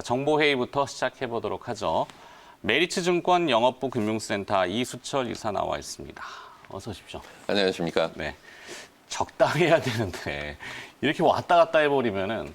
자, 정보회의부터 시작해 보도록 하죠. 메리츠증권 영업부 금융센터 이수철 이사 나와 있습니다. 어서 오십시오. 안녕하십니까. 네, 적당해야 되는데 이렇게 왔다 갔다 해버리면은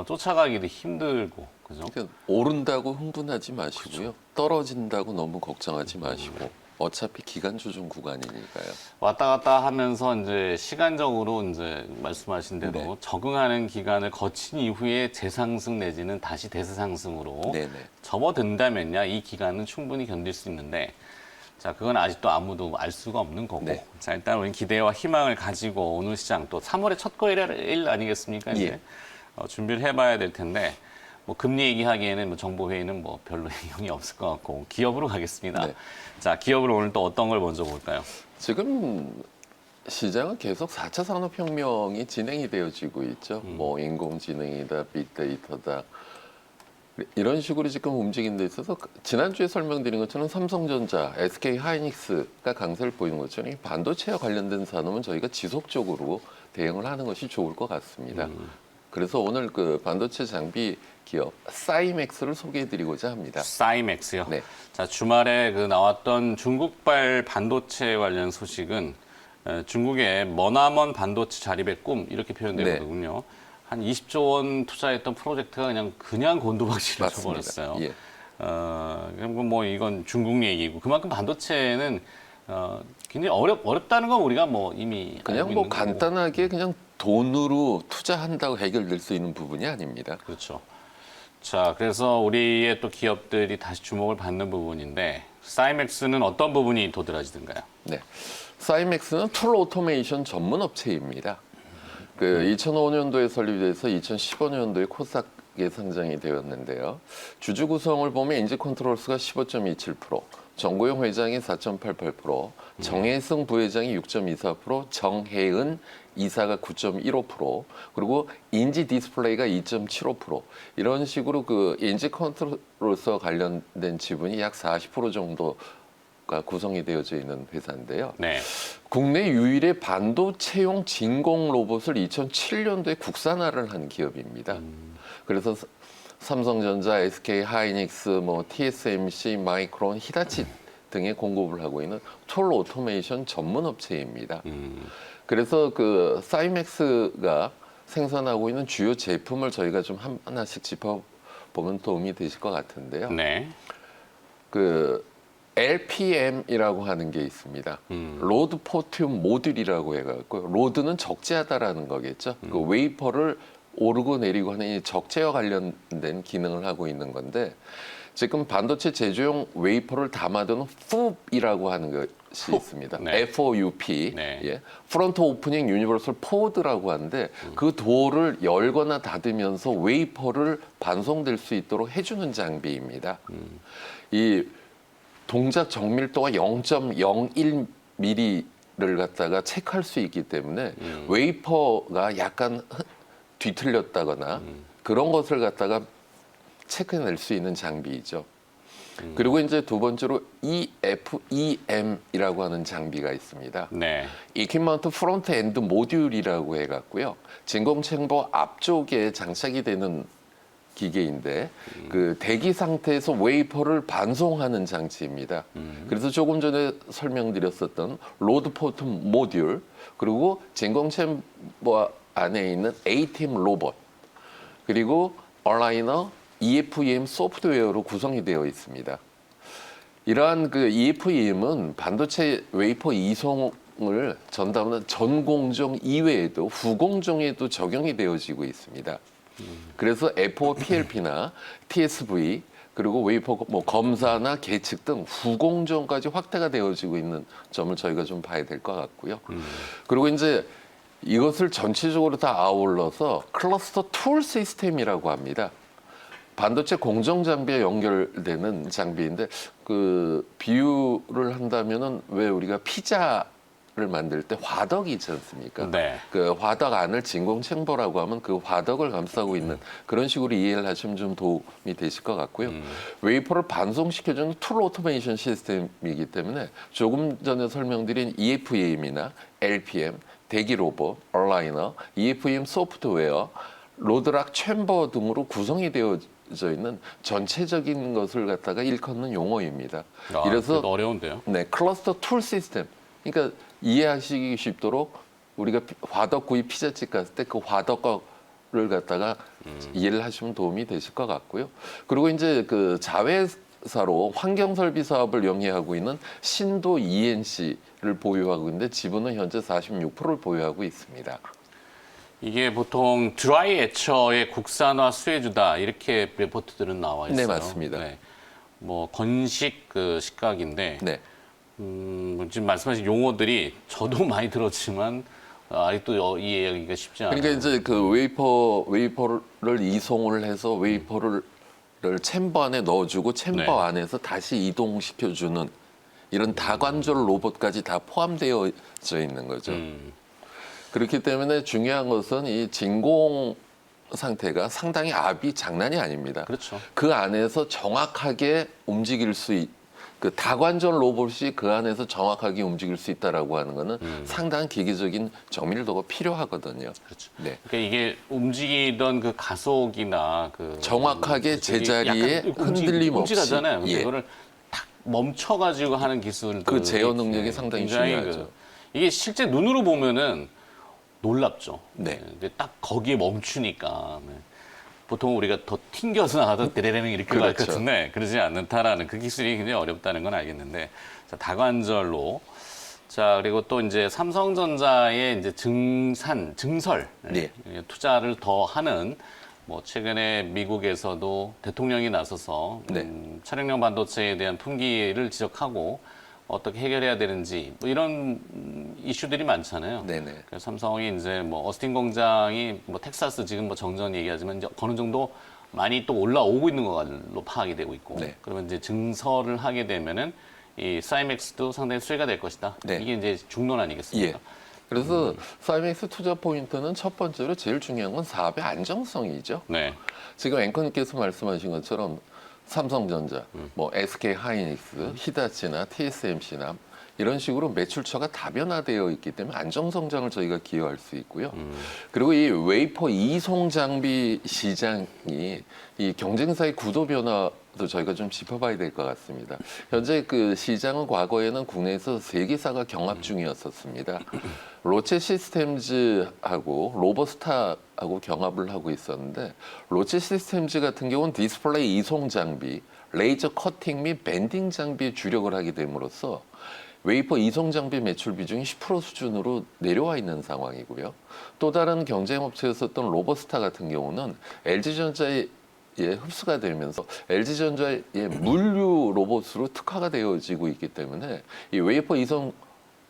쫓아가기도 힘들고, 그죠? 그러니까 오른다고 흥분하지 마시고요. 떨어진다고 너무 걱정하지 마시고. 어차피 기간 조정 구간이니까요. 왔다 갔다 하면서 이제 시간적으로 이제 말씀하신 대로 네. 적응하는 기간을 거친 이후에 재상승 내지는 다시 대세상승으로 네네. 접어든다면야 이 기간은 충분히 견딜 수 있는데, 자, 그건 아직도 아무도 알 수가 없는 거고. 네. 자, 일단 우리 기대와 희망을 가지고 오늘 시장 또 3월의 첫 거래일 아니겠습니까? 이제 예. 준비를 해봐야 될 텐데, 뭐 금리 얘기하기에는 뭐 정보회의는 뭐 별로 영향이 없을 것 같고 기업으로 가겠습니다. 네. 자, 기업으로 오늘 또 어떤 걸 먼저 볼까요? 지금 시장은 계속 4차 산업혁명이 진행이 되어지고 있죠. 뭐 인공지능이다, 빅데이터다. 이런 식으로 지금 움직이는 데 있어서 지난주에 설명드린 것처럼 삼성전자, SK하이닉스가 강세를 보이는 것처럼 이 반도체와 관련된 산업은 저희가 지속적으로 대응을 하는 것이 좋을 것 같습니다. 그래서 오늘 그 반도체 장비 기업 사이맥스를 소개해드리고자 합니다. 사이맥스요. 네. 자, 주말에 그 나왔던 중국발 반도체 관련 소식은 중국의 머나먼 반도체 자립의 꿈 이렇게 표현되거든요. 한 20조 원 투자했던 프로젝트가 그냥 곤두박질을 맞습니다. 쳐버렸어요. 예. 뭐 이건 중국 얘기고, 그만큼 반도체는 굉장히 어렵다는 건 우리가 뭐 이미 그냥 알고 뭐 있는 거고. 간단하게 그냥 돈으로 투자한다고 해결될 수 있는 부분이 아닙니다. 그렇죠. 자, 그래서 우리의 또 기업들이 다시 주목을 받는 부분인데, 사이맥스는 어떤 부분이 도드라지던가요? 네. 사이맥스는 툴 오토메이션 전문 업체입니다. 그 2005년도에 설립돼서 2015년도에 코스닥에 상장이 되었는데요. 주주 구성을 보면 인지 컨트롤스가 15.27%, 정고용 회장이 4.88%, 정혜승 부회장이 6.24%, 정혜은 이사가 9.15%, 그리고 인지 디스플레이가 2.75%, 이런 식으로 그 인지 컨트롤스와 관련된 지분이 약 40% 정도가 구성이 되어져 있는 회사인데요. 네. 국내 유일의 반도체용 진공 로봇을 2007년도에 국산화를 한 기업입니다. 그래서 삼성전자, SK 하이닉스, 뭐 TSMC, 마이크론, 히다치 등에 공급을 하고 있는 툴 오토메이션 전문 업체입니다. 그래서 그 사이맥스가 생산하고 있는 주요 제품을 저희가 좀 하나씩 짚어보면 도움이 되실 것 같은데요. 네. 그 LPM이라고 하는 게 있습니다. 로드 포흉 모듈이라고 해갖고, 로드는 적재하다라는 거겠죠. 그 웨이퍼를 오르고 내리고 하는 이 적재와 관련된 기능을 하고 있는 건데, 지금 반도체 제조용 웨이퍼를 담아두는 FOUP이라고 하는 것이 있습니다. 네. FOUP. 네. 예. 프론트 오프닝 유니버설 포드라고 하는데, 그 도어를 열거나 닫으면서 웨이퍼를 반송될 수 있도록 해주는 장비입니다. 이 동작 정밀도가 0.01mm를 갖다가 체크할 수 있기 때문에 웨이퍼가 약간 뒤틀렸다거나 그런 것을 갖다가 체크해낼 수 있는 장비이죠. 그리고 이제 두 번째로 EFEM이라고 하는 장비가 있습니다. 네. 이퀴먼트 프론트 엔드 모듈이라고 해갖고요. 진공챔버 앞쪽에 장착이 되는 기계인데, 그 대기 상태에서 웨이퍼를 반송하는 장치입니다. 그래서 조금 전에 설명드렸었던 로드 포트 모듈, 그리고 진공챔버 안에 있는 ATEM 로봇, 그리고 얼라이너, EFEM 소프트웨어로 구성이 되어 있습니다. 이러한 그 EFEM은 반도체 웨이퍼 이송을 전담하는 전공정 이외에도 후공정에도 적용이 되어지고 있습니다. 그래서 FOPLP나 TSV, 그리고 웨이퍼 뭐 검사나 계측 등 후공정까지 확대가 되어지고 있는 점을 저희가 좀 봐야 될 것 같고요. 그리고 이제 이것을 전체적으로 다 아울러서 클러스터 툴 시스템이라고 합니다. 반도체 공정 장비에 연결되는 장비인데, 그 비유를 한다면은 왜 우리가 피자를 만들 때 화덕이 있지 않습니까? 네. 그 화덕 안을 진공 챔버라고 하면 그 화덕을 감싸고 있는 그런 식으로 이해를 하시면 좀 도움이 되실 것 같고요. 웨이퍼를 반송시켜주는 툴 오토메이션 시스템이기 때문에 조금 전에 설명드린 EFEM이나 LPM, 대기 로봇, 얼라이너, EFEM 소프트웨어, 로드락 챔버 등으로 구성이 되어 쓰여져 있는 전체적인 것을 갖다가 일컫는 용어입니다. 아, 이래서 그래도 어려운데요. 네, 클러스터 툴 시스템. 그러니까 이해하시기 쉽도록 우리가 화덕구이 피자집 갔을 때 그 화덕을 갖다가 이해를 하시면 도움이 되실 것 같고요. 그리고 이제 그 자회사로 환경설비 사업을 영위하고 있는 신도 ENC를 보유하고 있는데 지분은 현재 46%를 보유하고 있습니다. 이게 보통 드라이 애처의 국산화 수혜주다 이렇게 리포트들은 나와 있어요. 네, 맞습니다. 뭐 건식 그 식각인데 네. 지금 말씀하신 용어들이 저도 많이 들었지만 아직도 이해하기가 쉽지 않아요. 그러니까 이제 그 웨이퍼를 이송을 해서 웨이퍼를 챔버 안에 넣어주고 챔버 네. 안에서 다시 이동시켜주는 이런 다관절 로봇까지 다 포함되어 있는 거죠. 그렇기 때문에 중요한 것은 이 진공 상태가 상당히 압이 장난이 아닙니다. 그렇죠. 그 안에서 정확하게 움직일 그 다관절 로봇이 그 안에서 정확하게 움직일 수 있다라고 하는 거는 상당한 기계적인 정밀도가 필요하거든요. 그렇죠. 네. 그러니까 이게 움직이던 그 가속이나 그 정확하게 제자리에 약간 흔들림 없이 움찔하잖아요. 근데 예. 그거를 딱 멈춰가지고 하는 기술들 그 제어 능력이 상당히 중요하죠. 이게 실제 눈으로 보면은 놀랍죠. 네. 근데 딱 거기에 멈추니까 보통 우리가 더 튕겨서 나가도 데레레랭 이렇게 갈 것 그렇죠. 같은데 그러지 않는다라는 그 기술이 굉장히 어렵다는 건 알겠는데 자, 다관절로 자 그리고 또 이제 삼성전자의 이제 증설 네. 투자를 더 하는 뭐 최근에 미국에서도 대통령이 나서서 네. 차량용 반도체에 대한 품귀를 지적하고 어떻게 해결해야 되는지 뭐 이런 이슈들이 많잖아요. 네네. 그래서 삼성이 이제 뭐 어스틴 공장이 뭐 텍사스 지금 뭐 정전 얘기하지만 이제 어느 정도 많이 또 올라오고 있는 걸로 파악이 되고 있고 네. 그러면 이제 증설을 하게 되면은 이 사이맥스도 상당히 수혜가 될 것이다. 네. 이게 이제 중론 아니겠습니까? 예. 그래서 사이맥스 투자 포인트는 첫 번째로 제일 중요한 건 사업의 안정성이죠. 네. 지금 앵커님께서 말씀하신 것처럼 삼성전자, 뭐 SK 하이닉스, 히다치나 TSMC나 이런 식으로 매출처가 다변화되어 있기 때문에 안정 성장을 저희가 기여할 수 있고요. 그리고 이 웨이퍼 이송 장비 시장이 이 경쟁사의 구도 변화도 저희가 좀 짚어봐야 될 것 같습니다. 현재 그 시장은 과거에는 국내에서 세 개사가 경합 중이었었습니다. 로체 시스템즈하고 로버스타하고 경합을 하고 있었는데 로체 시스템즈 같은 경우는 디스플레이 이송 장비, 레이저 커팅 및 밴딩 장비에 주력을 하게 됨으로써 웨이퍼 이송 장비 매출 비중이 10% 수준으로 내려와 있는 상황이고요. 또 다른 경쟁업체였었던 로버스타 같은 경우는 LG전자에 흡수가 되면서 LG전자의 물류 로봇으로 특화가 되어지고 있기 때문에 이 웨이퍼 이송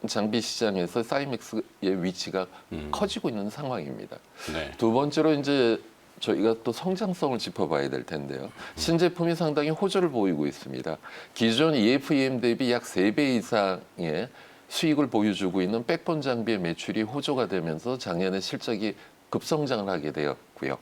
장비 시장에서 사이맥스의 위치가 커지고 있는 상황입니다. 네. 두 번째로 이제 저희가 또 성장성을 짚어봐야 될 텐데요. 신제품이 상당히 호조를 보이고 있습니다. 기존 EFEM 대비 약 3배 이상의 수익을 보여주고 있는 백본 장비의 매출이 호조가 되면서 작년에 실적이 급성장을 하게 되었고요.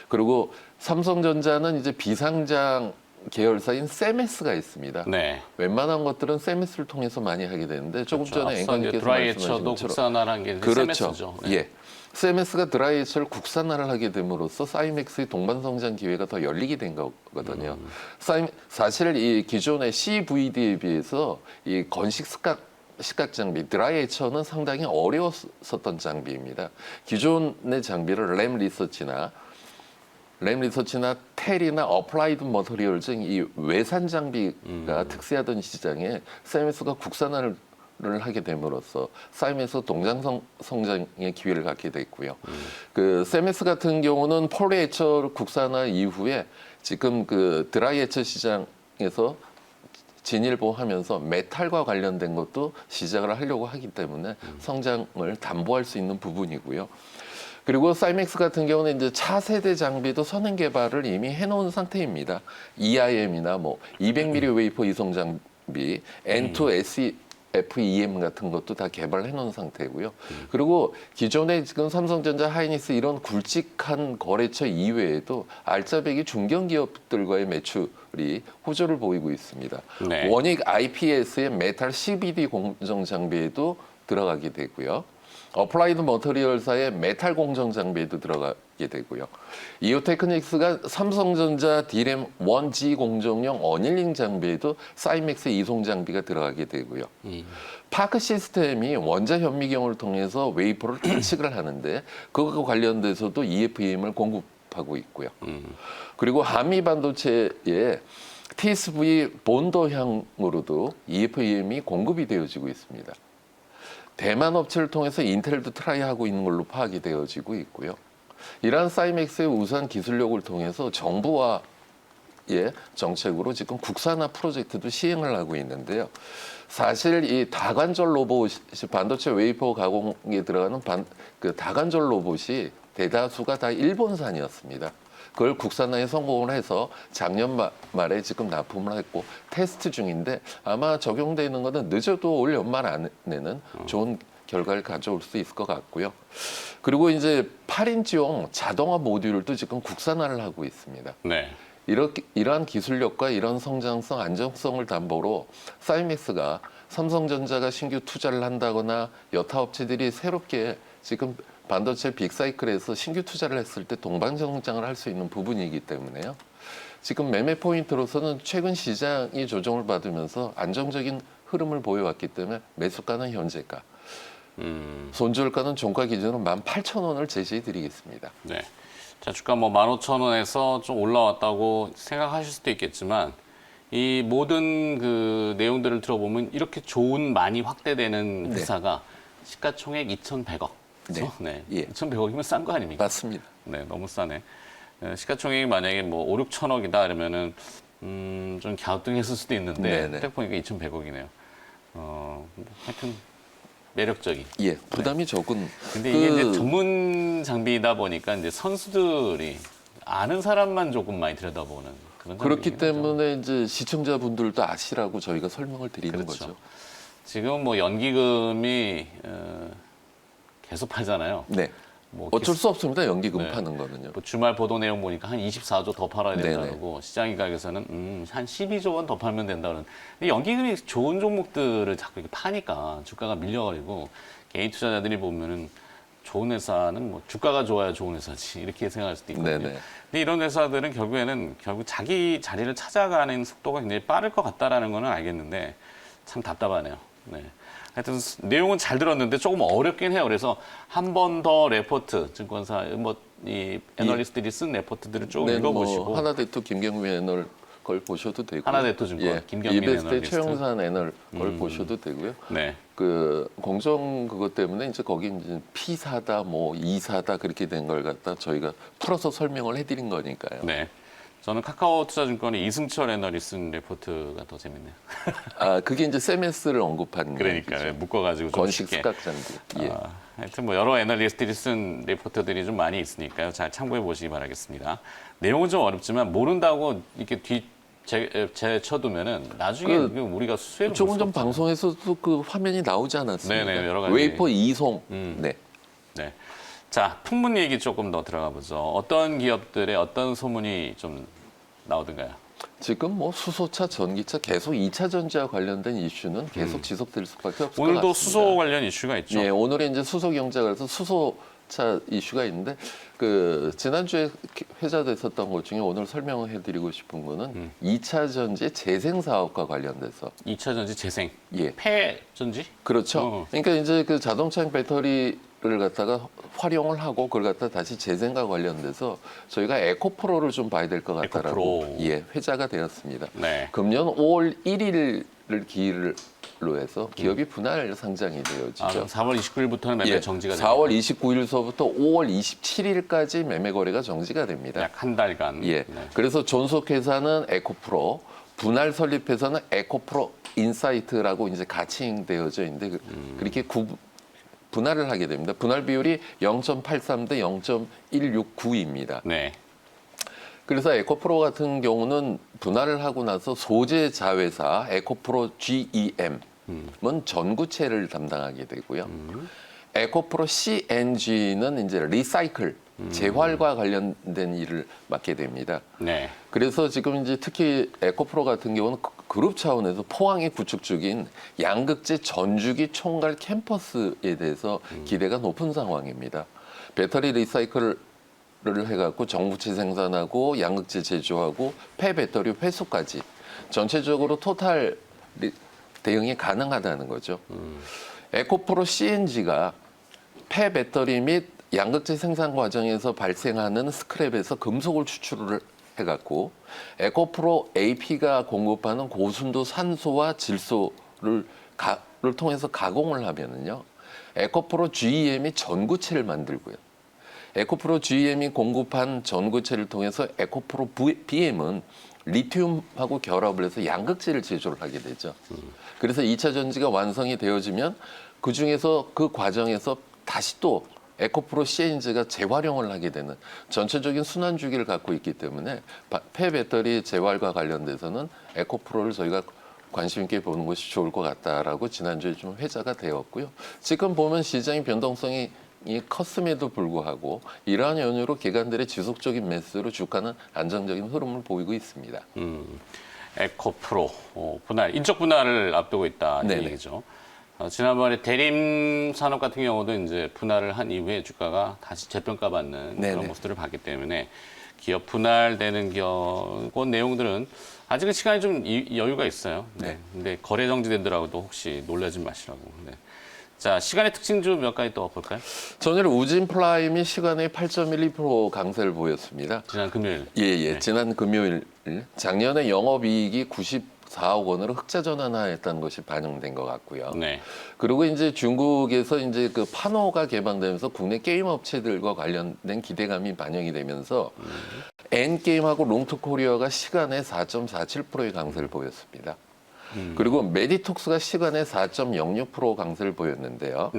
그리고 삼성전자는 이제 비상장 계열사인 세메스가 있습니다. 네. 웬만한 것들은 세메스를 통해서 많이 하게 되는데 조금 그렇죠. 전에 앞서 이제 앵커님께서 드라이 말씀하신 애처도 것처럼 국산화한 게 그렇죠. 세메스죠. 네. 예. 세메스가 드라이 애처를 국산화를 하게 됨으로써 사이맥스의 동반 성장 기회가 더 열리게 된 거거든요. 사실 이 기존의 CVD에 비해서 이 건식 식각 장비 드라이 애처는 상당히 어려웠었던 장비입니다. 기존의 장비를 램 리서치나 텔이나 어플라이드 머터리얼 등 이 외산 장비가 특세하던 시장에 사이맥스가 국산화를 하게 됨으로써 사이맥스 동장 성장의 기회를 갖게 됐고요. 그 세메스 같은 경우는 폴리 애처 국산화 이후에 지금 그 드라이 애처 시장에서 진일보하면서 메탈과 관련된 것도 시작을 하려고 하기 때문에 성장을 담보할 수 있는 부분이고요. 그리고 사이맥스 같은 경우는 이제 차세대 장비도 선행 개발을 이미 해놓은 상태입니다. EIM이나 뭐 200mm 웨이퍼 이송 장비, N2 SFEM 같은 것도 다 개발해 놓은 상태고요. 그리고 기존에 지금 삼성전자, 하이닉스 이런 굵직한 거래처 이외에도 알짜배기 중견 기업들과의 매출이 호조를 보이고 있습니다. 네. 원익 IPS의 메탈 CBD 공정 장비에도 들어가게 되고요. 어플라이드 머터리얼사의 메탈 공정 장비에도 들어가게 되고요. 이오테크닉스가 삼성전자 D램 1G 공정용 어닐링 장비에도 사이맥스 이송 장비가 들어가게 되고요. 파크 시스템이 원자 현미경을 통해서 웨이퍼를探식을 하는데 그것과 관련돼서도 EFEM을 공급하고 있고요. 그리고 한미 반도체에 TSV 본더향으로도 EFEM이 공급이 되어지고 있습니다. 대만 업체를 통해서 인텔도 트라이하고 있는 걸로 파악이 되어지고 있고요. 이러한 사이맥스의 우수한 기술력을 통해서 정부와의 정책으로 지금 국산화 프로젝트도 시행을 하고 있는데요. 사실 이 다관절 로봇이 반도체 웨이퍼 가공에 들어가는 그 다관절 로봇이 대다수가 다 일본산이었습니다. 그걸 국산화에 성공을 해서 작년 말에 지금 납품을 했고 테스트 중인데 아마 적용되는 것은 늦어도 올 연말 안에는 좋은 결과를 가져올 수 있을 것 같고요. 그리고 이제 8인치용 자동화 모듈도 지금 국산화를 하고 있습니다. 네. 이러한 기술력과 이런 성장성, 안정성을 담보로 사이맥스가 삼성전자가 신규 투자를 한다거나 여타 업체들이 새롭게 지금 반도체 빅사이클에서 신규 투자를 했을 때 동반성장을 할 수 있는 부분이기 때문에요. 지금 매매 포인트로서는 최근 시장이 조정을 받으면서 안정적인 흐름을 보여왔기 때문에 매수가는 현재가, 손절가는 종가 기준으로 18,000원을 제시해 드리겠습니다. 네. 자, 주가 뭐 15,000원에서 좀 올라왔다고 생각하실 수도 있겠지만 이 모든 그 내용들을 들어보면 이렇게 좋은 많이 확대되는 회사가 시가총액 2,100억. 그렇죠? 네. 예. 2,100억이면 싼 거 아닙니까? 맞습니다. 네, 너무 싸네. 시가총액이 만약에 뭐 5, 6천억이다 이러면은 좀 갸우뚱했을 수도 있는데 네네. 딱 보니까 2,100억이네요. 하여튼 매력적인. 예, 부담이 적은. 근데 이게 이제 전문 장비이다 보니까 이제 선수들이 아는 사람만 조금 많이 들여다보는 그런 그렇기 장비이긴 하죠. 때문에 이제 시청자분들도 아시라고 저희가 설명을 드리는 그렇죠. 거죠. 지금 뭐 연기금이 계속 팔잖아요. 네. 뭐 어쩔 수 없습니다. 연기금 네. 파는 거는요. 뭐 주말 보도 내용 보니까 한 24조 더 팔아야 된다고 네네. 그러고 시장 기각에서는 한 12조 원 더 팔면 된다는. 근데 연기금이 좋은 종목들을 자꾸 이렇게 파니까 주가가 밀려가지고 개인 투자자들이 보면은 좋은 회사는 뭐 주가가 좋아야 좋은 회사지 이렇게 생각할 수도 있거든요. 네네. 근데 이런 회사들은 결국 자기 자리를 찾아가는 속도가 굉장히 빠를 것 같다라는 거는 알겠는데 참 답답하네요. 네. 하여튼 내용은 잘 들었는데 조금 어렵긴 해요. 그래서 한 번 더 레포트 증권사 뭐 이 애널리스트들이 쓴 레포트들을 좀 읽어보시고 뭐 하나대투 김경민 애널 걸 보셔도 되고 하나대투증권 김경민 이베스트 애널리스트. 최영산 애널 걸 보셔도 되고요. 네. 그 공정 그것 때문에 이제 거기 이제 P사다 뭐 E사다 그렇게 된 걸 갖다 저희가 풀어서 설명을 해드린 거니까요. 네. 저는 카카오 투자증권의 이승철 애널이 쓴 레포트가 더 재밌네요. 아 그게 이제 세메스를 언급한 그러니까 얘기죠. 묶어가지고 좀 건식 쉽게. 스각장비. 예. 하여튼 뭐 여러 애널리스트들이 쓴 레포트들이 좀 많이 있으니까요. 잘 참고해 보시기 바라겠습니다. 내용은 좀 어렵지만 모른다고 이렇게 제쳐두면은 나중에 우리가 수혜를 조금 볼 전 수 없잖아요. 방송에서도 그 화면이 나오지 않았습니까? 네네, 여러 가지. 웨이퍼 이송. 네. 네. 자, 풍문 얘기 조금 더 들어가 보죠. 어떤 기업들의 어떤 소문이 좀 나오던가요? 지금 뭐 수소차, 전기차 계속 2차 전지와 관련된 이슈는 계속 지속될 수밖에 없을 것 같습니다. 오늘도 수소 관련 이슈가 있죠. 예, 오늘에 이제 수소 경제가 그래서 수소차 이슈가 있는데 그 지난주에 회자됐었던 것 중에 오늘 설명을 해드리고 싶은 거는 2차 전지 재생 사업과 관련돼서 2차 전지 재생, 예, 폐 전지? 그렇죠. 그러니까 이제 그 자동차 배터리를 갖다가 활용을 하고 그걸 갖다 다시 재생과 관련돼서 저희가 에코프로를 좀 봐야 될 것 같다라고 에코프로. 예, 회자가 되었습니다. 네. 금년 5월 1일을 기일로 해서 기업이 분할 상장이 되어지죠. 아, 그럼 4월 29일부터는 매매 예, 정지가 됩니다. 4월 29일서부터 5월 27일까지 매매 거래가 정지가 됩니다. 약 한 달간. 예. 네. 그래서 존속회사는 에코프로, 분할 설립회사는 에코프로 인사이트라고 이제 가칭되어져 있는데 그렇게 분할을 하게 됩니다. 분할 비율이 0.83 대 0.169입니다. 네. 그래서 에코프로 같은 경우는 분할을 하고 나서 소재 자회사 에코프로 GEM은 전구체를 담당하게 되고요. 에코프로 CNG는 이제 리사이클, 재활과 관련된 일을 맡게 됩니다. 네. 그래서 지금 이제 특히 에코프로 같은 경우는 그룹 차원에서 포항에 구축 중인 양극재 전주기 총괄 캠퍼스에 대해서 기대가 높은 상황입니다. 배터리 리사이클을 해갖고 정부치 생산하고 양극재 제조하고 폐배터리 회수까지 전체적으로 토탈 대응이 가능하다는 거죠. 에코프로 CNG가 폐배터리 및 양극재 생산 과정에서 발생하는 스크랩에서 금속을 추출을 해갖고 에코프로 AP가 공급하는 고순도 산소와 질소를 통해서 가공을 하면은요, 에코프로 GEM이 전구체를 만들고요. 에코프로 GEM이 공급한 전구체를 통해서 에코프로 BM은 리튬하고 결합을 해서 양극재를 제조를 하게 되죠. 그래서 2차 전지가 완성이 되어지면 그 중에서 그 과정에서 다시 또 에코프로 CNG가 재활용을 하게 되는 전체적인 순환 주기를 갖고 있기 때문에 폐배터리 재활과 관련돼서는 에코프로를 저희가 관심 있게 보는 것이 좋을 것 같다라고 지난주에 좀 회자가 되었고요. 지금 보면 시장의 변동성이 컸음에도 불구하고 이러한 연유로 기관들의 지속적인 매수로 주가는 안정적인 흐름을 보이고 있습니다. 에코프로 분할, 인적 분할을 앞두고 있다 이 얘기죠. 지난번에 대림 산업 같은 경우도 이제 분할을 한 이후에 주가가 다시 재평가받는 그런 모습들을 봤기 때문에 기업 분할되는 그런 내용들은 아직은 시간이 좀 여유가 있어요. 근데 거래 정지되더라고도 혹시 놀라지 마시라고. 자, 시간의 특징 좀 몇 가지 또 볼까요? 전일 우진 프라임이 시간에 8.12% 강세를 보였습니다. 지난 금요일. 예. 지난 금요일 작년에 영업이익이 94억 원으로 흑자 전환하였다는 것이 반영된 것 같고요. 그리고 이제 중국에서 이제 그 파노가 개방되면서 국내 게임 업체들과 관련된 기대감이 반영이 되면서 N게임하고 롱투코리아가 시간에 4.47%의 강세를 보였습니다. 그리고 메디톡스가 시간에 4.06% 강세를 보였는데요.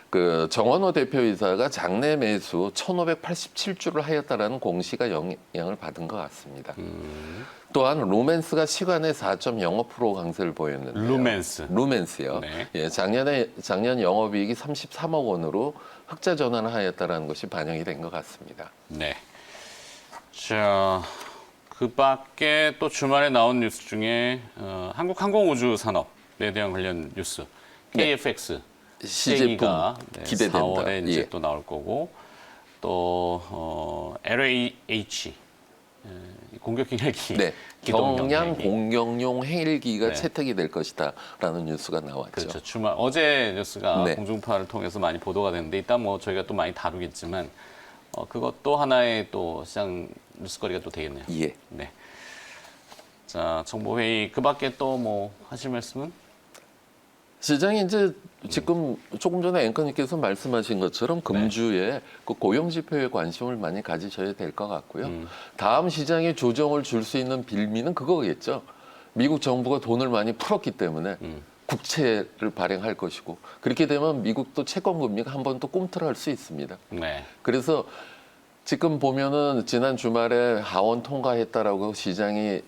그 정원호 대표이사가 장내 매수 1,587주를 하였다라는 공시가 영향을 받은 것 같습니다. 또한 루멘스가 시간에 4.05% 강세를 보였는데요. 루멘스요. 예, 작년 영업이익이 33억 원으로 흑자 전환을 하였다라는 것이 반영이 된 것 같습니다. 자. 그 밖에 또 주말에 나온 뉴스 중에 한국항공우주산업에 대한 관련 뉴스, KFX 시제품 기대된다. 4월에 이제 또 나올 거고 또 LAH 공격형 헬기, 경량 공격용 헬기가 채택이 될 것이다라는 뉴스가 나왔죠. 그렇죠. 주말 어제 뉴스가 공중파를 통해서 많이 보도가 됐는데 이따 뭐 저희가 또 많이 다루겠지만 그것도 하나의 또 시장 뉴스거리가 또 되겠네요. 자, 정보회의 그 밖에 또 뭐 하실 말씀은? 시장이 이제 지금 조금 전에 앵커님께서 말씀하신 것처럼 금주에 그 고용 지표에 관심을 많이 가지셔야 될 것 같고요. 다음 시장에 조정을 줄 수 있는 빌미는 그거겠죠. 미국 정부가 돈을 많이 풀었기 때문에 국채를 발행할 것이고 그렇게 되면 미국도 채권 금리가 한 번 또 꿈틀할 수 있습니다. 그래서 지금 보면은 지난 주말에 하원 통과했다라고 시장이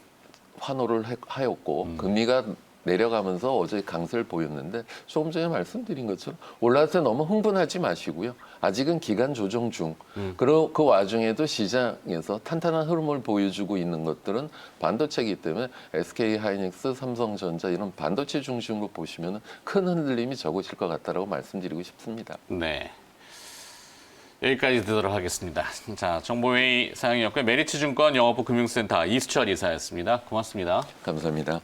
환호를 하였고 금리가 내려가면서 어제 강세를 보였는데 조금 전에 말씀드린 것처럼 올랐을 때 너무 흥분하지 마시고요. 아직은 기간 조정 중. 그리고 그 와중에도 시장에서 탄탄한 흐름을 보여주고 있는 것들은 반도체이기 때문에 SK하이닉스, 삼성전자 이런 반도체 중심으로 보시면 큰 흔들림이 적으실 것 같다라고 말씀드리고 싶습니다. 여기까지 듣도록 하겠습니다. 자, 정보회의 사양이었고요. 메리츠증권 영업부 금융센터 이수철 이사였습니다. 고맙습니다. 감사합니다.